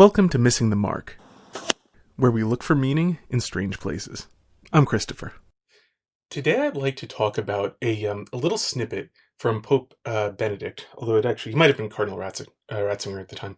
Welcome to Missing the Mark, where we look for meaning in strange places. I'm Christopher. Today I'd like to talk about a little snippet from Pope Benedict, although he might have been Cardinal Ratzinger at the time,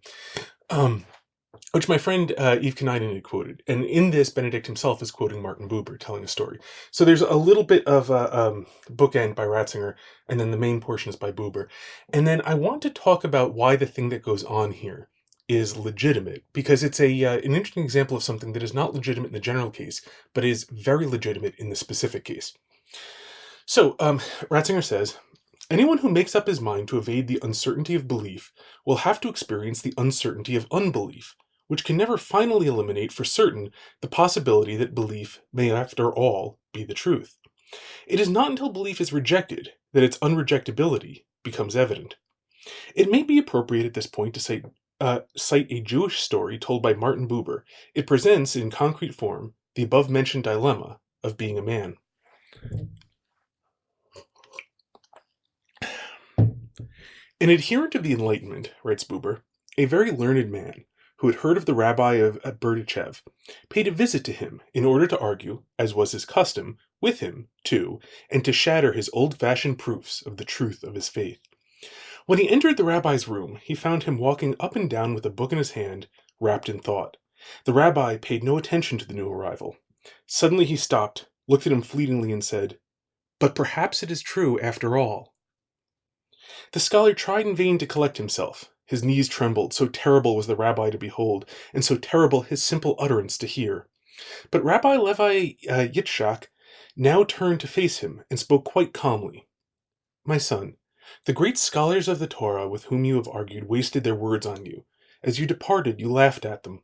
which my friend Yves Kanainen had quoted. And in this, Benedict himself is quoting Martin Buber, telling a story. So there's a little bit of a bookend by Ratzinger, and then the main portion is by Buber. And then I want to talk about why the thing that goes on here is legitimate, because it's an interesting example of something that is not legitimate in the general case, but is very legitimate in the specific case. So, Ratzinger says, anyone who makes up his mind to evade the uncertainty of belief will have to experience the uncertainty of unbelief, which can never finally eliminate for certain the possibility that belief may after all be the truth. It is not until belief is rejected that its unrejectability becomes evident. It may be appropriate at this point to cite a Jewish story told by Martin Buber. It presents in concrete form the above-mentioned dilemma of being a man. An adherent of the Enlightenment, writes Buber, a very learned man, who had heard of the Rabbi of Berditchev, paid a visit to him in order to argue, as was his custom, with him, too, and to shatter his old-fashioned proofs of the truth of his faith. When he entered the rabbi's room, he found him walking up and down with a book in his hand, wrapped in thought. The rabbi paid no attention to the new arrival. Suddenly he stopped, looked at him fleetingly, and said, "But perhaps it is true after all." The scholar tried in vain to collect himself. His knees trembled, so terrible was the rabbi to behold, and so terrible his simple utterance to hear. But Rabbi Levi Yitschak now turned to face him, and spoke quite calmly. "My son, the great scholars of the Torah with whom you have argued wasted their words on you. As you departed, you laughed at them.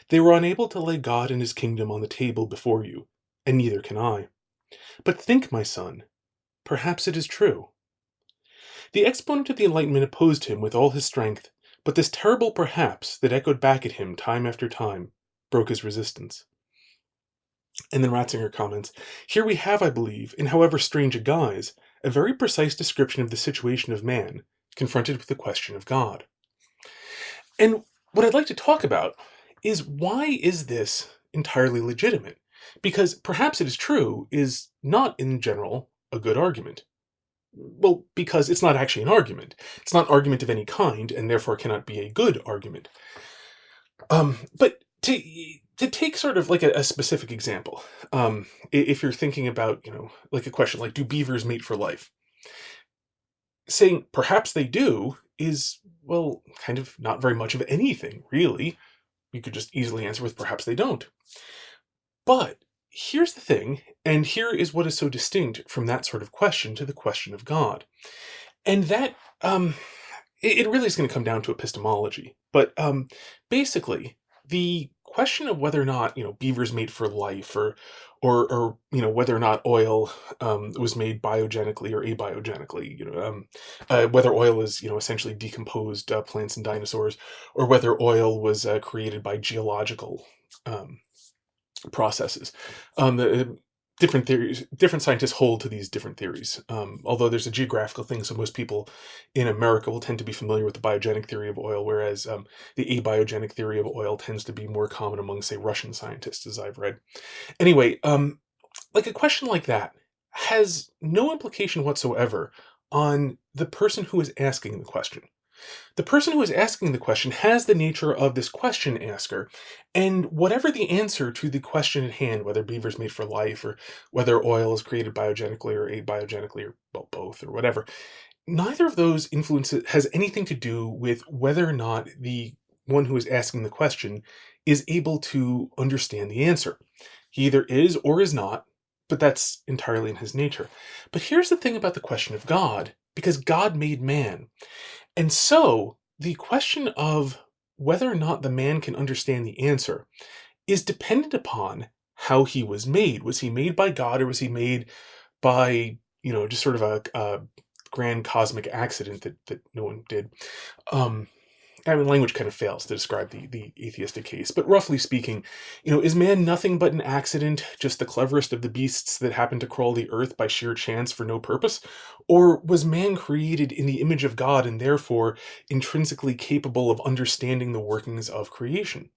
They were unable to lay God and his kingdom on the table before you, and neither can I. But think, my son, perhaps it is true." The exponent of the Enlightenment opposed him with all his strength, but this terrible perhaps that echoed back at him time after time broke his resistance. And then Ratzinger comments, "Here we have, I believe, in however strange a guise, a very precise description of the situation of man, confronted with the question of God." And what I'd like to talk about is, why is this entirely legitimate? Because perhaps it is true is not in general a good argument. Well, because it's not actually an argument. It's not an argument of any kind, and therefore cannot be a good argument. But to take sort of like a specific example, if you're thinking about, like a question like, do beavers mate for life? Saying perhaps they do is, well, kind of not very much of anything, really. You could just easily answer with perhaps they don't. But here's the thing, and here is what is so distinct from that sort of question to the question of God. And that, it really is going to come down to epistemology. But basically, the question of whether or not, beavers mate for life, or whether or not oil was made biogenically or abiogenically, whether oil is, essentially decomposed plants and dinosaurs, or whether oil was created by geological processes. Different theories, different scientists hold to these different theories. Although there's a geographical thing, so most people in America will tend to be familiar with the biogenic theory of oil, whereas the abiogenic theory of oil tends to be more common among, say, Russian scientists, as I've read. Anyway, like a question like that has no implication whatsoever on the person who is asking the question. The person who is asking the question has the nature of this question asker, and whatever the answer to the question at hand, whether beavers mate for life, or whether oil is created biogenically or abiogenically, or well, both, or whatever, neither of those influences has anything to do with whether or not the one who is asking the question is able to understand the answer. He either is or is not, but that's entirely in his nature. But here's the thing about the question of God, because God made man. And so, the question of whether or not the man can understand the answer is dependent upon how he was made. Was he made by God, or was he made by, just sort of a grand cosmic accident that no one did? I mean, language kind of fails to describe the atheistic case, but roughly speaking, is man nothing but an accident, just the cleverest of the beasts that happened to crawl the earth by sheer chance for no purpose? Or was man created in the image of God and therefore intrinsically capable of understanding the workings of creation?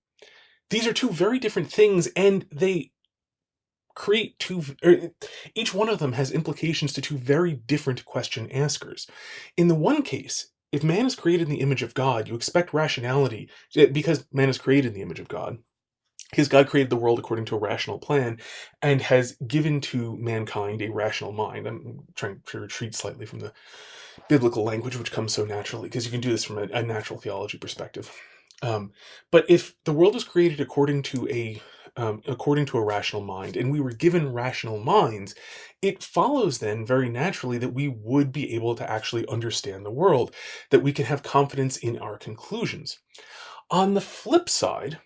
These are two very different things, and they create each one of them has implications to two very different question askers. In the one case, if man is created in the image of God, you expect rationality, because man is created in the image of God, because God created the world according to a rational plan and has given to mankind a rational mind. I'm trying to retreat slightly from the biblical language, which comes so naturally, because you can do this from a natural theology perspective. But if the world was created according to a rational mind, and we were given rational minds, it follows then very naturally that we would be able to actually understand the world, that we can have confidence in our conclusions. On the flip side,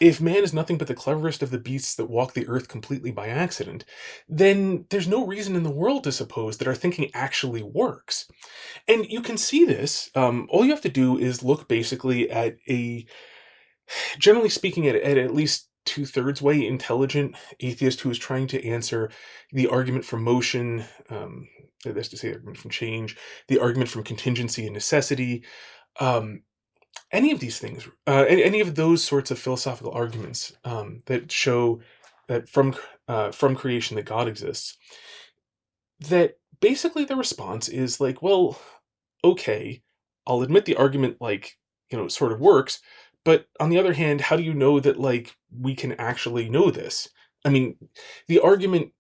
if man is nothing but the cleverest of the beasts that walk the earth completely by accident, then there's no reason in the world to suppose that our thinking actually works. And you can see this. All you have to do is look basically at generally speaking, at least two-thirds way intelligent atheist who is trying to answer the argument from motion, that's to say, the argument from change, the argument from contingency and necessity, any of these things, any of those sorts of philosophical arguments that show that from creation that God exists, that basically the response is like, well, okay, I'll admit the argument sort of works, but on the other hand, how do you know that we can actually know this? I mean, the argument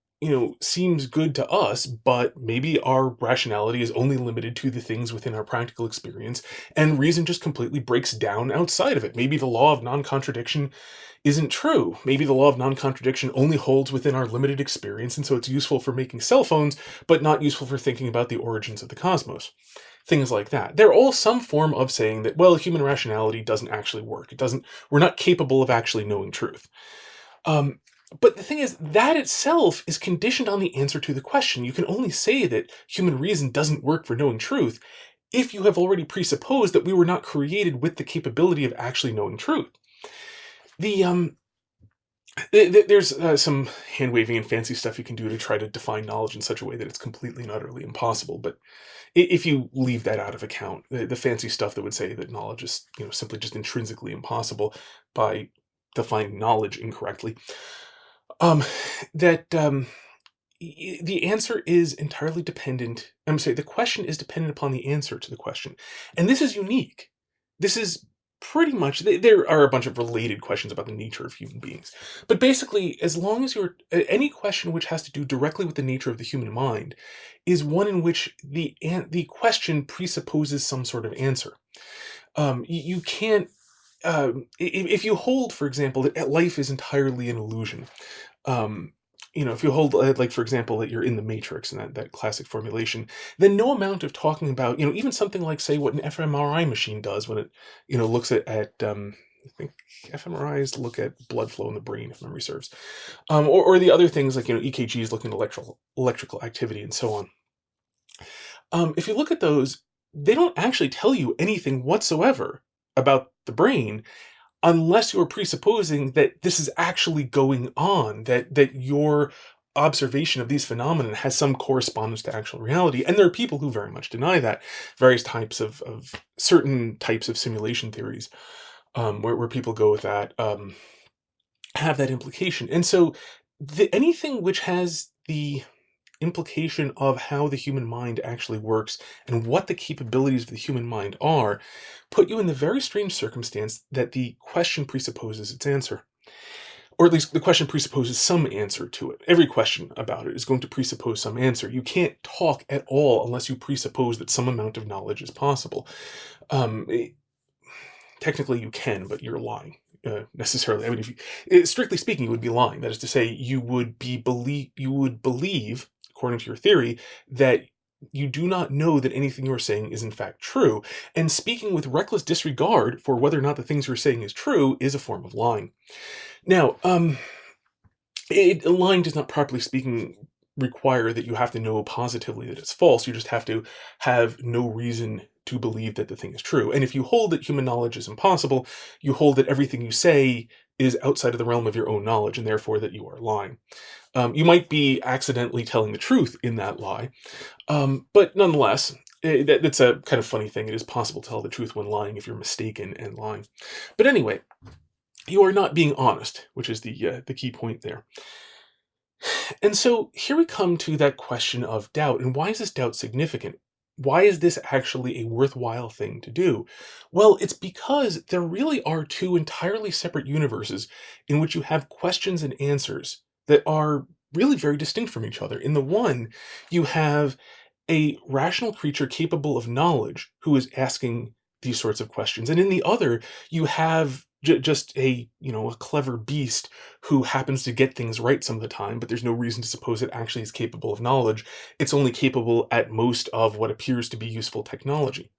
seems good to us, but maybe our rationality is only limited to the things within our practical experience, and reason just completely breaks down outside of it. Maybe the law of non-contradiction isn't true. Maybe the law of non-contradiction only holds within our limited experience, and so it's useful for making cell phones, but not useful for thinking about the origins of the cosmos. Things like that. They're all some form of saying that, well, human rationality doesn't actually work. We're not capable of actually knowing truth. But the thing is, that itself is conditioned on the answer to the question. You can only say that human reason doesn't work for knowing truth if you have already presupposed that we were not created with the capability of actually knowing truth. There's some hand-waving and fancy stuff you can do to try to define knowledge in such a way that it's completely and utterly impossible, but if you leave that out of account, the fancy stuff that would say that knowledge is simply just intrinsically impossible by defining knowledge incorrectly, the answer is entirely dependent. The question is dependent upon the answer to the question, and this is unique. This is pretty much, there are a bunch of related questions about the nature of human beings, but basically, as long as any question which has to do directly with the nature of the human mind is one in which the question presupposes some sort of answer. You can't, if you hold, for example, that life is entirely an illusion, if you hold, for example, that you're in the Matrix and that classic formulation, then no amount of talking about, even something like, say, what an fMRI machine does when it, looks at I think fMRIs look at blood flow in the brain, if memory serves, or the other things like, EKGs looking at electrical activity and so on. If you look at those, they don't actually tell you anything whatsoever about the brain, unless you're presupposing that this is actually going on, that your observation of these phenomena has some correspondence to actual reality. And there are people who very much deny that. Various types of certain types of simulation theories, where people go with that, have that implication. And so anything which has the implication of how the human mind actually works and what the capabilities of the human mind are, put you in the very strange circumstance that the question presupposes its answer. Or at least the question presupposes some answer to it. Every question about it is going to presuppose some answer. You can't talk at all unless you presuppose that some amount of knowledge is possible. Technically you can, but you're lying. Necessarily. I mean, strictly speaking, you would be lying. That is to say, you would believe, according to your theory, that you do not know that anything you are saying is in fact true, and speaking with reckless disregard for whether or not the things you're saying is true is a form of lying. Now, lying does not, properly speaking, require that you have to know positively that it's false. You just have to have no reason to believe that the thing is true. And if you hold that human knowledge is impossible, you hold that everything you say is outside of the realm of your own knowledge, and therefore that you are lying. You might be accidentally telling the truth in that lie, but nonetheless, that's a kind of funny thing. It is possible to tell the truth when lying if you're mistaken and lying. But anyway, you are not being honest, which is the key point there. And so here we come to that question of doubt. And why is this doubt significant? Why is this actually a worthwhile thing to do? Well, it's because there really are two entirely separate universes in which you have questions and answers that are really very distinct from each other. In the one, you have a rational creature capable of knowledge who is asking these sorts of questions. And in the other, you have just a clever beast who happens to get things right some of the time, but there's no reason to suppose it actually is capable of knowledge. It's only capable at most of what appears to be useful technology.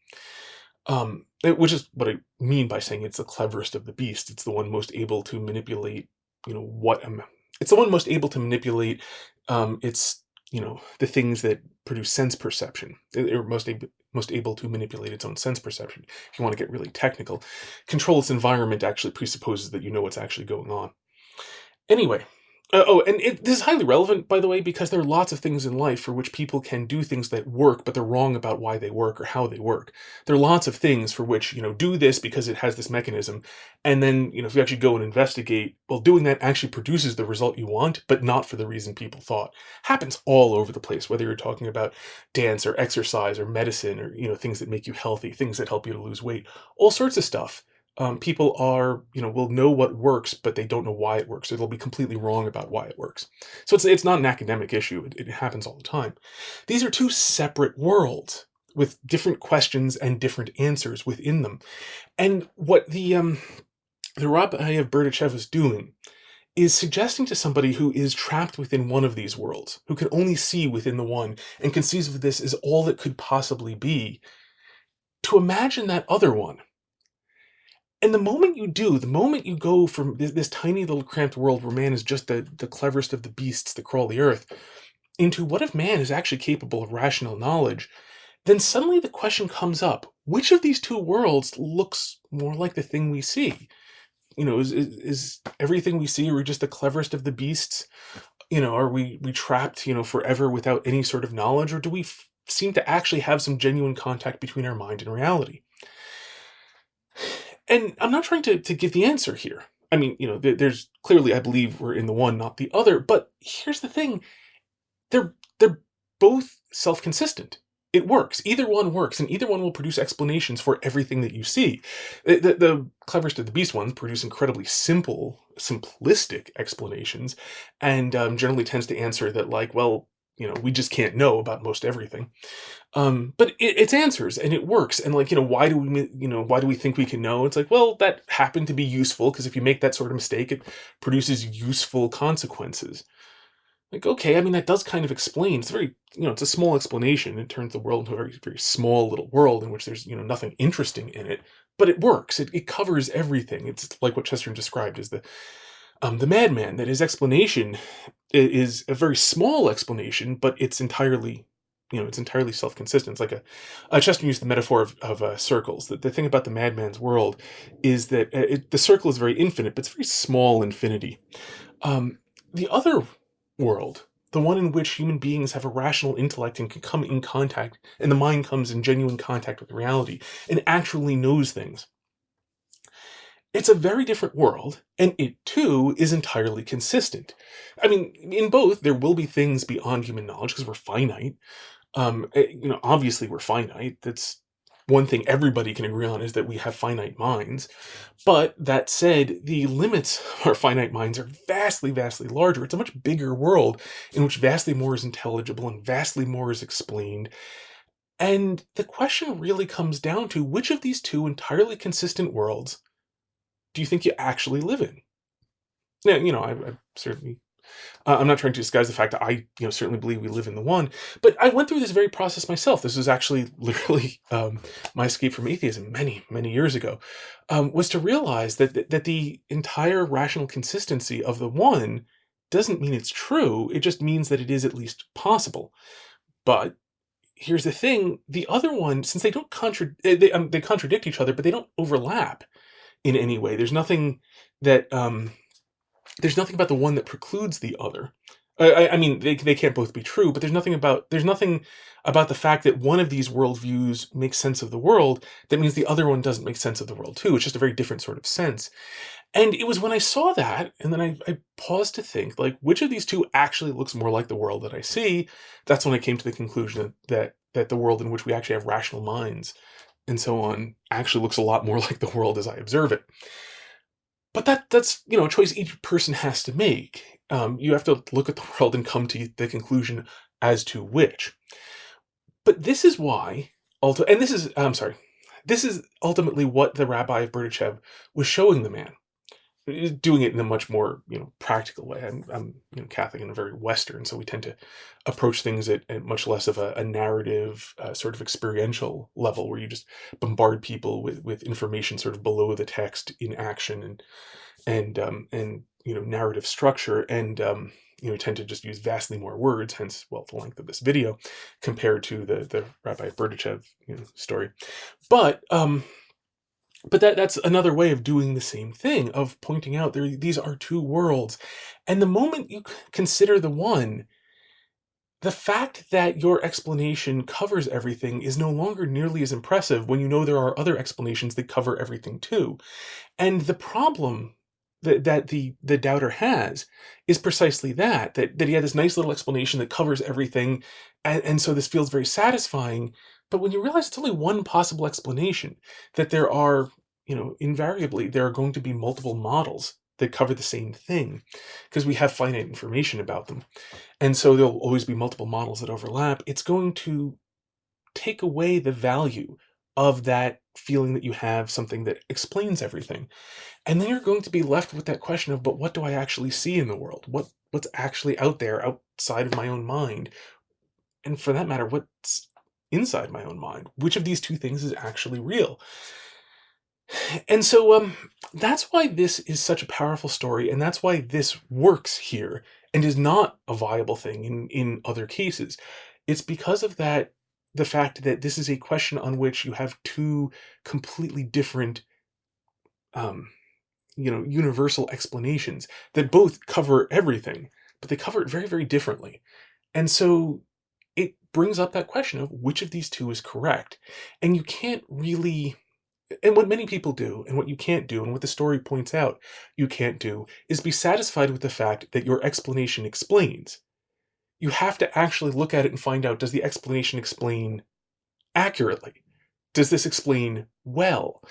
Which is what I mean by saying it's the cleverest of the beasts. It's the one most able to manipulate, it's the one most able to manipulate its, the things that produce sense perception. They're most able to manipulate its own sense perception. If you want to get really technical, control its environment actually presupposes that you know what's actually going on. Anyway, this is highly relevant, by the way, because there are lots of things in life for which people can do things that work, but they're wrong about why they work or how they work. There are lots of things for which, do this because it has this mechanism. And then, if you actually go and investigate, well, doing that actually produces the result you want, but not for the reason people thought. Happens all over the place, whether you're talking about dance or exercise or medicine or, things that make you healthy, things that help you to lose weight, all sorts of stuff. People will know what works, but they don't know why it works. So they'll be completely wrong about why it works. So it's not an academic issue. It happens all the time. These are two separate worlds with different questions and different answers within them. And what the Rabbi of Berditchev is doing is suggesting to somebody who is trapped within one of these worlds, who can only see within the one and conceives of this as all that could possibly be, to imagine that other one. And the moment you do, the moment you go from this tiny little cramped world where man is just the cleverest of the beasts that crawl the earth, into what if man is actually capable of rational knowledge, then suddenly the question comes up, which of these two worlds looks more like the thing we see? Is everything we see, are we just the cleverest of the beasts? Are we trapped, forever without any sort of knowledge? Or do we seem to actually have some genuine contact between our mind and reality? And I'm not trying to give the answer here. I mean, there's clearly, I believe we're in the one, not the other. But here's the thing. They're both self-consistent. It works. Either one works, and either one will produce explanations for everything that you see. The cleverest of the beast ones produce incredibly simplistic explanations, and generally tends to answer that like, well, we just can't know about most everything. But it's answers and it works. And why do we think we can know? It's like, well, that happened to be useful because if you make that sort of mistake, it produces useful consequences. Like, okay, I mean, that does kind of explain. It's very, it's a small explanation. It turns the world into a very, very small little world in which there's, nothing interesting in it, but it works. It covers everything. It's like what Chesterton described as the madman, that his explanation is a very small explanation, but it's entirely self-consistent. It's like Chesterton used the metaphor of circles. The thing about the madman's world is that the circle is very infinite, but it's very small infinity. The other world, the one in which human beings have a rational intellect and can come in contact, and the mind comes in genuine contact with reality and actually knows things. It's a very different world, and it too is entirely consistent. I mean, in both, there will be things beyond human knowledge because we're finite. Obviously we're finite. That's one thing everybody can agree on, is that we have finite minds. But that said, the limits of our finite minds are vastly, vastly larger. It's a much bigger world in which vastly more is intelligible and vastly more is explained. And the question really comes down to, which of these two entirely consistent worlds do you think you actually live in? Yeah, I certainly, I'm not trying to disguise the fact that I, certainly believe we live in the one, but I went through this very process myself. This was actually literally my escape from atheism many, many years ago, was to realize that the entire rational consistency of the one doesn't mean it's true. It just means that it is at least possible. But here's the thing: the other one, since they don't they contradict each other, but they don't overlap in any way. That there's nothing about the one that precludes the other. I mean, they can't both be true, but there's nothing about the fact that one of these worldviews makes sense of the world that means the other one doesn't make sense of the world too. It's just a very different sort of sense. And it was when I saw that, and then I paused to think, like, which of these two actually looks more like the world that I see? That's when I came to the conclusion that the world in which we actually have rational minds and so on actually looks a lot more like the world as I observe it. But that's a choice each person has to make. You have to look at the world and come to the conclusion as to which. But this is why, this is ultimately what the Rabbi of Berditchev was showing the man, doing it in a much more practical way. I'm Catholic and very Western, so we tend to approach things at much less of a narrative, sort of experiential level, where you just bombard people with information sort of below the text in action and narrative structure, and tend to just use vastly more words, hence the length of this video compared to the Rabbi of Berditchev story. But that's another way of doing the same thing, of pointing out these are two worlds. And the moment you consider the one, the fact that your explanation covers everything is no longer nearly as impressive when you know there are other explanations that cover everything too. And the problem that the doubter has is precisely that he had this nice little explanation that covers everything, and so this feels very satisfying. But when you realize it's only one possible explanation, that there are, invariably there are going to be multiple models that cover the same thing, because we have finite information about them. And so there'll always be multiple models that overlap. It's going to take away the value of that feeling that you have something that explains everything. And then you're going to be left with that question of, but what do I actually see in the world? What's actually out there outside of my own mind? And for that matter, what's inside my own mind? Which of these two things is actually real? And so that's why this is such a powerful story, and that's why this works here and is not a viable thing in other cases. It's because of the fact that this is a question on which you have two completely different universal explanations that both cover everything, but they cover it very, very differently. And so it brings up that question of which of these two is correct. And you can't really, and what many people do, and what you can't do, and what the story points out you can't do, is be satisfied with the fact that your explanation explains. You have to actually look at it and find out, does the explanation explain accurately? Does this explain well?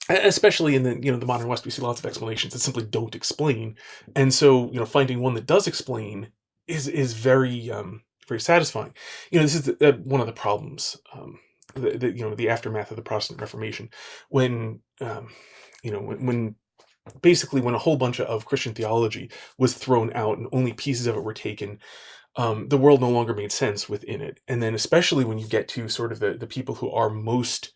Especially in the modern West, we see lots of explanations that simply don't explain, and so finding one that does explain is very very satisfying. This is one of the problems. The aftermath of the Protestant Reformation, when when basically when a whole bunch of Christian theology was thrown out and only pieces of it were taken, the world no longer made sense within it. And then especially when you get to sort of the people who are most,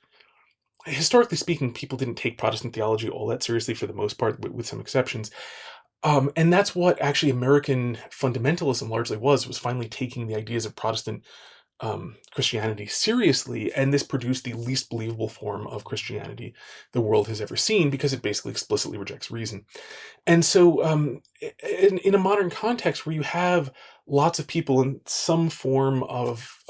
historically speaking, people didn't take Protestant theology all that seriously for the most part, with some exceptions. And that's what actually American fundamentalism largely was finally taking the ideas of Protestant Christianity seriously, and this produced the least believable form of Christianity the world has ever seen, because it basically explicitly rejects reason. And so in a modern context where you have lots of people in some form of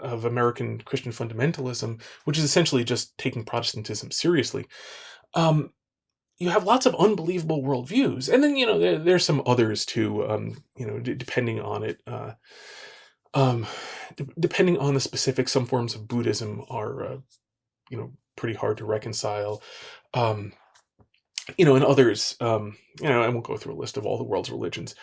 American Christian fundamentalism, which is essentially just taking Protestantism seriously, you have lots of unbelievable worldviews. And then there's some others too, depending on it. Depending on the specifics, some forms of Buddhism are, pretty hard to reconcile. And others, I won't go through a list of all the world's religions,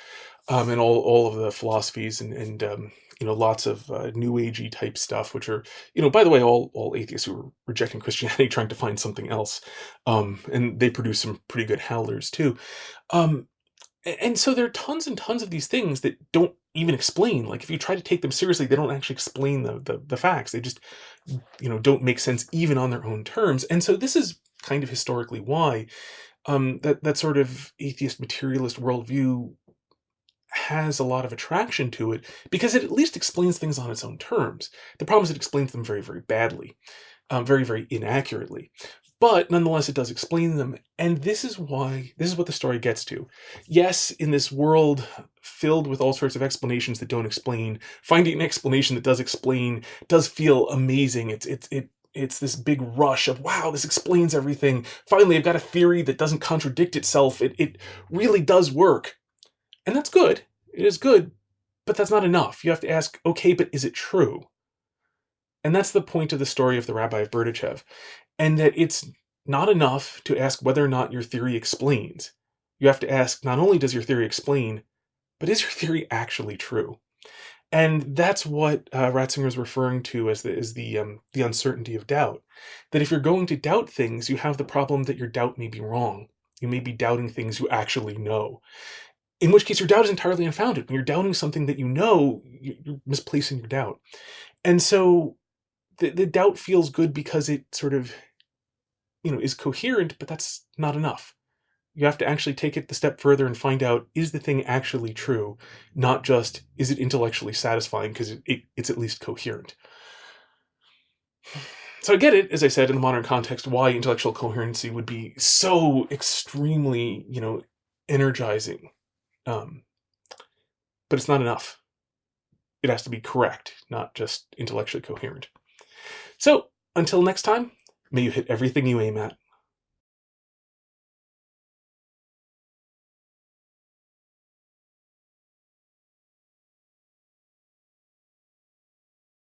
and all of the philosophies and lots of New Agey type stuff, which are, by the way, all atheists who are rejecting Christianity trying to find something else, and they produce some pretty good howlers too. And so there are tons and tons of these things that don't even explain. Like, if you try to take them seriously, they don't actually explain the facts. They just, don't make sense even on their own terms. And so this is kind of historically why that sort of atheist materialist worldview has a lot of attraction to it because it at least explains things on its own terms. The problem is it explains them very, very badly, very, very inaccurately. But nonetheless, it does explain them, and this is what the story gets to. Yes, in this world filled with all sorts of explanations that don't explain, finding an explanation that does explain does feel amazing. It's this big rush of, wow, this explains everything. Finally, I've got a theory that doesn't contradict itself. It really does work. And that's good. It is good, but that's not enough. You have to ask, okay, but is it true? And that's the point of the story of the Rabbi of Berditchev. And that it's not enough to ask whether or not your theory explains. You have to ask, not only does your theory explain, but is your theory actually true? And that's what Ratzinger is referring to as the uncertainty of doubt. That if you're going to doubt things, you have the problem that your doubt may be wrong. You may be doubting things you actually know. In which case, your doubt is entirely unfounded. When you're doubting something that you know, you're misplacing your doubt. And so the doubt feels good because it sort of, is coherent, but that's not enough. You have to actually take it the step further and find out, is the thing actually true? Not just, is it intellectually satisfying because it's at least coherent. So I get it, as I said, in the modern context, why intellectual coherency would be so extremely, energizing. But it's not enough. It has to be correct, not just intellectually coherent. So, until next time, may you hit everything you aim at.